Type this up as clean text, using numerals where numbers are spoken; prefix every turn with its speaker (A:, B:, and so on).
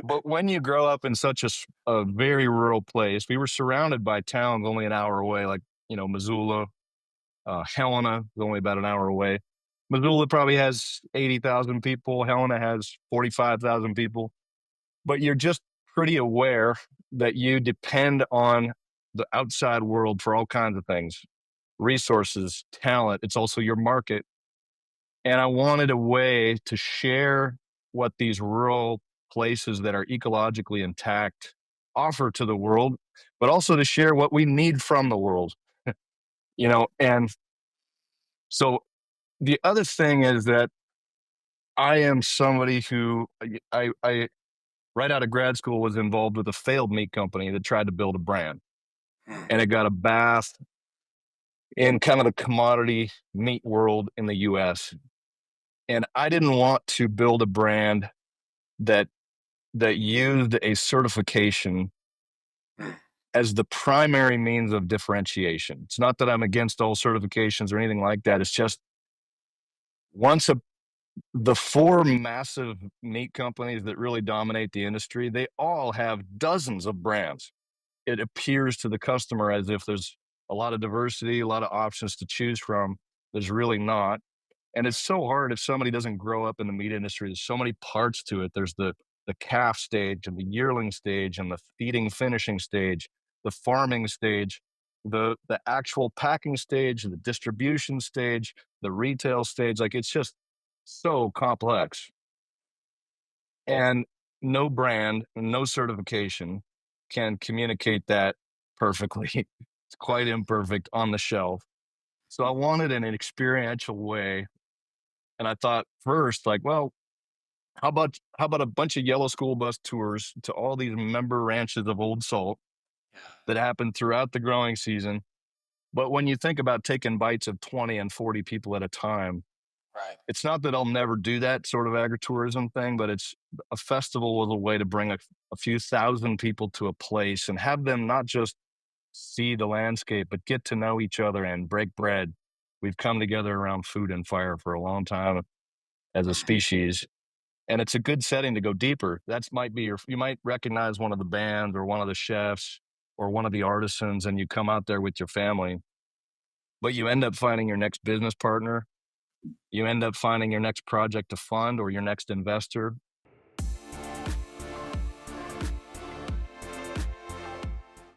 A: But when you grow up in such a very rural place, we were surrounded by towns only an hour away, like, Missoula, Helena is only about an hour away. Missoula probably has 80,000 people. Helena has 45,000 people. But you're just pretty aware that you depend on the outside world for all kinds of things, resources, talent. It's also your market. And I wanted a way to share what these rural places that are ecologically intact offer to the world, but also to share what we need from the world, And so the other thing is that I am somebody who I right out of grad school was involved with a failed meat company that tried to build a brand,
B: Hmm.
A: and it got a bath in kind of the commodity meat world in the US. And I didn't want to build a brand that used a certification
B: Hmm.
A: as the primary means of differentiation. It's not that I'm against all certifications or anything like that. It's just once the four massive meat companies that really dominate the industry, they all have dozens of brands. It appears to the customer as if there's a lot of diversity, a lot of options to choose from. There's really not. And it's so hard if somebody doesn't grow up in the meat industry. There's so many parts to it. There's the calf stage and the yearling stage and the feeding finishing stage, the farming stage, the actual packing stage, the distribution stage, the retail stage. Like it's just so complex. And no brand, no certification can communicate that perfectly. It's quite imperfect on the shelf. So I wanted in an experiential way. And I thought first, like, well, how about a bunch of yellow school bus tours to all these member ranches of Old Salt
B: Yeah.
A: that happen throughout the growing season? But when you think about taking bites of 20 and 40 people at a time,
B: Right.
A: it's not that I'll never do that sort of agritourism thing, but it's a festival was a way to bring a few thousand people to a place and have them not just see the landscape, but get to know each other and break bread. We've come together around food and fire for a long time as a
B: Mhm.
A: species. And it's a good setting to go deeper. That's might be you might recognize one of the bands or one of the chefs or one of the artisans, and you come out there with your family, but you end up finding your next business partner. You end up finding your next project to fund or your next investor.